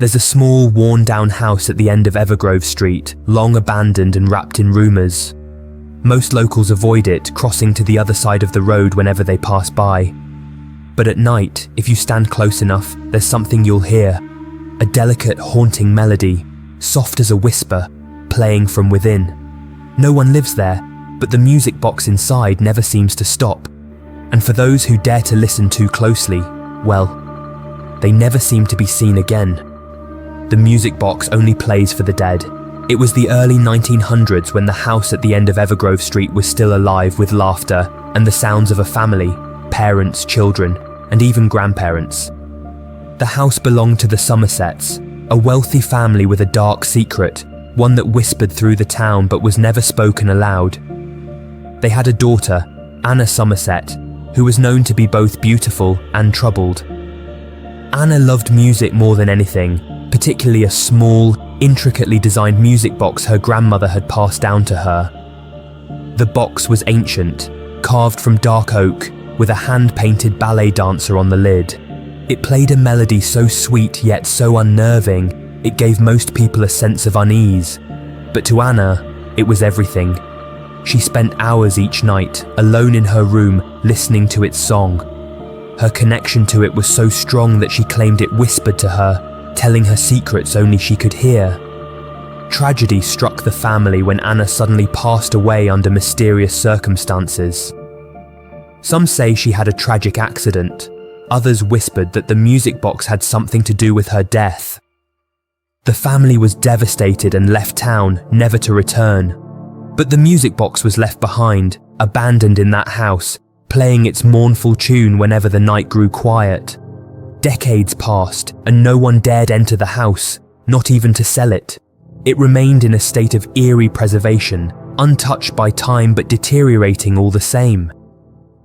There's a small, worn-down house at the end of Evergrove Street, long abandoned and wrapped in rumours. Most locals avoid it, crossing to the other side of the road whenever they pass by. But at night, if you stand close enough, there's something you'll hear. A delicate, haunting melody, soft as a whisper, playing from within. No one lives there, but the music box inside never seems to stop. And for those who dare to listen too closely, well, they never seem to be seen again. The music box only plays for the dead. It was the early 1900s when the house at the end of Evergrove Street was still alive with laughter and the sounds of a family, parents, children, and even grandparents. The house belonged to the Somersets, a wealthy family with a dark secret, one that whispered through the town but was never spoken aloud. They had a daughter, Anna Somerset, who was known to be both beautiful and troubled. Anna loved music more than anything, particularly a small, intricately designed music box her grandmother had passed down to her. The box was ancient, carved from dark oak, with a hand-painted ballet dancer on the lid. It played a melody so sweet yet so unnerving, it gave most people a sense of unease. But to Anna, it was everything. She spent hours each night, alone in her room, listening to its song. Her connection to it was so strong that she claimed it whispered to her, telling her secrets only she could hear. Tragedy struck the family when Anna suddenly passed away under mysterious circumstances. Some say she had a tragic accident. Others whispered that the music box had something to do with her death. The family was devastated and left town, never to return. But the music box was left behind, abandoned in that house, playing its mournful tune whenever the night grew quiet. Decades passed, and no one dared enter the house, not even to sell it. It remained in a state of eerie preservation, untouched by time but deteriorating all the same.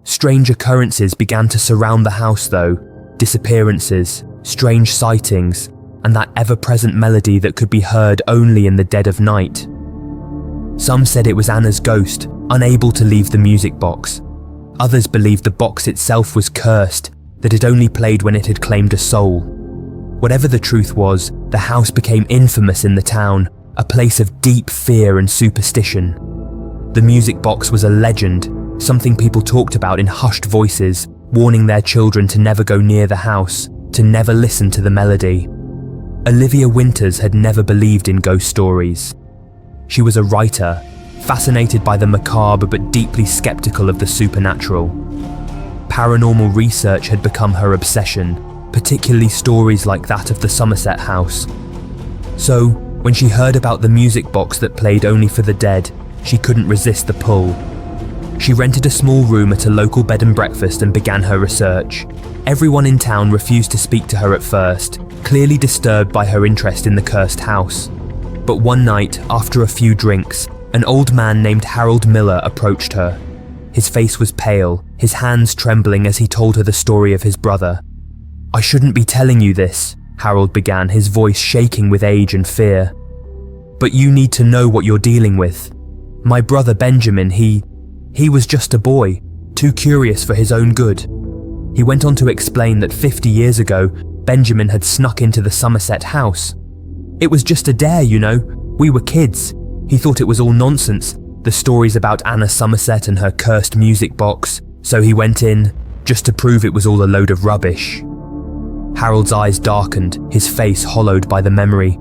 Strange occurrences began to surround the house though, disappearances, strange sightings, and that ever-present melody that could be heard only in the dead of night. Some said it was Anna's ghost, unable to leave the music box. Others believed the box itself was cursed, that it only played when it had claimed a soul. Whatever the truth was, the house became infamous in the town, a place of deep fear and superstition. The music box was a legend, something people talked about in hushed voices, warning their children to never go near the house, to never listen to the melody. Olivia Winters had never believed in ghost stories. She was a writer, fascinated by the macabre but deeply skeptical of the supernatural. Paranormal research had become her obsession, particularly stories like that of the Somerset house. So, when she heard about the music box that played only for the dead, she couldn't resist the pull. She rented a small room at a local bed and breakfast and began her research. Everyone in town refused to speak to her at first, clearly disturbed by her interest in the cursed house. But one night, after a few drinks, an old man named Harold Miller approached her. His face was pale, his hands trembling as he told her the story of his brother. "I shouldn't be telling you this," Harold began, his voice shaking with age and fear. "But you need to know what you're dealing with. My brother Benjamin, he was just a boy, too curious for his own good." He went on to explain that 50 years ago, Benjamin had snuck into the Somerset house. "It was just a dare, you know. We were kids. He thought it was all nonsense, the stories about Anna Somerset and her cursed music box, so he went in, just to prove it was all a load of rubbish." Harold's eyes darkened, his face hollowed by the memory.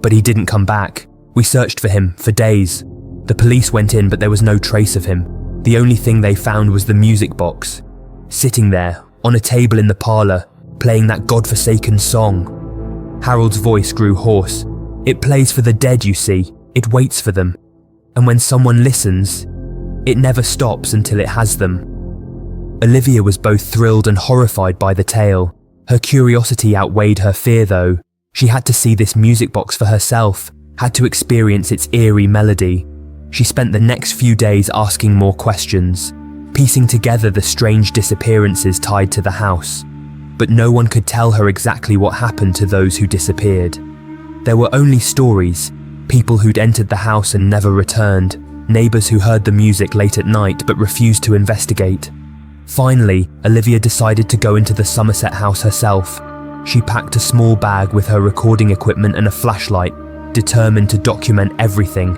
"But he didn't come back. We searched for him, for days. The police went in, but there was no trace of him. The only thing they found was the music box, sitting there, on a table in the parlour, playing that godforsaken song." Harold's voice grew hoarse. "It plays for the dead, you see. It waits for them. And when someone listens, it never stops until it has them." Olivia was both thrilled and horrified by the tale. Her curiosity outweighed her fear though. She had to see this music box for herself, had to experience its eerie melody. She spent the next few days asking more questions, piecing together the strange disappearances tied to the house. But no one could tell her exactly what happened to those who disappeared. There were only stories, people who'd entered the house and never returned, neighbours who heard the music late at night but refused to investigate. Finally, Olivia decided to go into the Somerset house herself. She packed a small bag with her recording equipment and a flashlight, determined to document everything.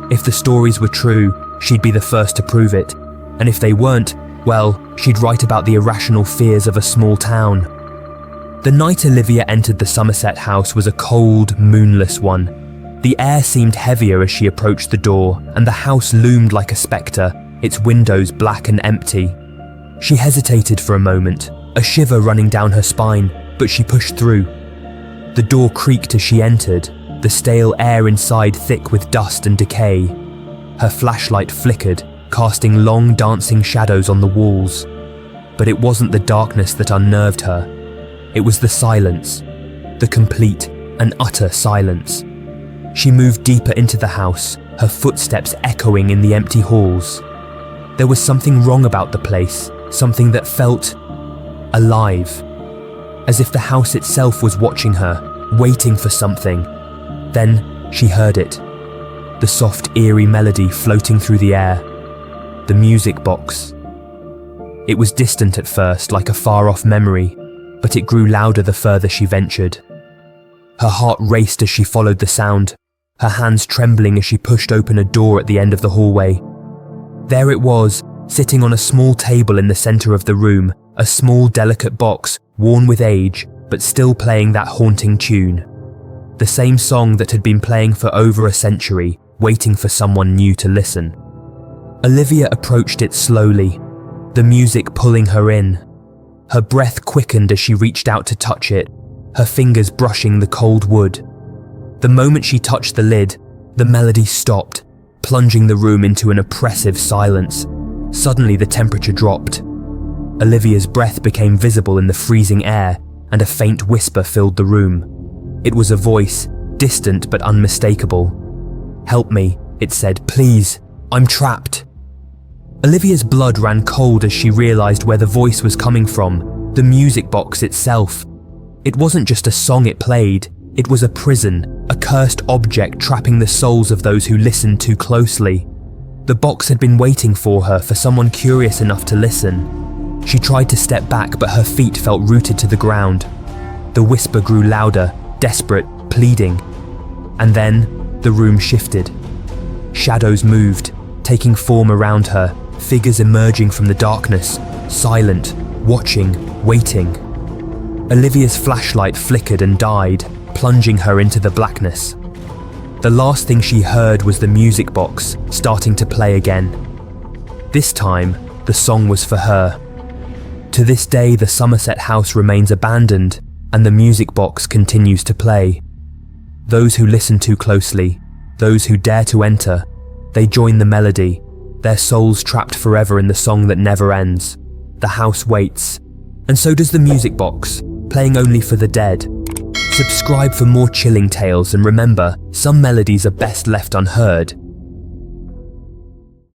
If the stories were true, she'd be the first to prove it, and if they weren't, well, she'd write about the irrational fears of a small town. The night Olivia entered the Somerset house was a cold, moonless one. The air seemed heavier as she approached the door, and the house loomed like a spectre, its windows black and empty. She hesitated for a moment, a shiver running down her spine, but she pushed through. The door creaked as she entered, the stale air inside thick with dust and decay. Her flashlight flickered, casting long dancing shadows on the walls. But it wasn't the darkness that unnerved her. It was the silence, the complete and utter silence. She moved deeper into the house, her footsteps echoing in the empty halls. There was something wrong about the place, something that felt alive, as if the house itself was watching her, waiting for something. Then she heard it, the soft, eerie melody floating through the air. The music box. It was distant at first, like a far-off memory, but it grew louder the further she ventured. Her heart raced as she followed the sound, her hands trembling as she pushed open a door at the end of the hallway. There it was, sitting on a small table in the center of the room, a small, delicate box, worn with age, but still playing that haunting tune. The same song that had been playing for over a century, waiting for someone new to listen. Olivia approached it slowly, the music pulling her in. Her breath quickened as she reached out to touch it, her fingers brushing the cold wood. The moment she touched the lid, the melody stopped, plunging the room into an oppressive silence. Suddenly the temperature dropped. Olivia's breath became visible in the freezing air, and a faint whisper filled the room. It was a voice, distant but unmistakable. "Help me," it said, "please, I'm trapped." Olivia's blood ran cold as she realized where the voice was coming from, the music box itself. It wasn't just a song it played, it was a prison, a cursed object trapping the souls of those who listened too closely. The box had been waiting for her, for someone curious enough to listen. She tried to step back, but her feet felt rooted to the ground. The whisper grew louder, desperate, pleading. And then, the room shifted. Shadows moved, taking form around her, figures emerging from the darkness, silent, watching, waiting. Olivia's flashlight flickered and died, plunging her into the blackness. The last thing she heard was the music box starting to play again. This time, the song was for her. To this day, the Somerset house remains abandoned, and the music box continues to play. Those who listen too closely, those who dare to enter, they join the melody, their souls trapped forever in the song that never ends. The house waits, and so does the music box, playing only for the dead. Subscribe for more chilling tales, and remember, some melodies are best left unheard.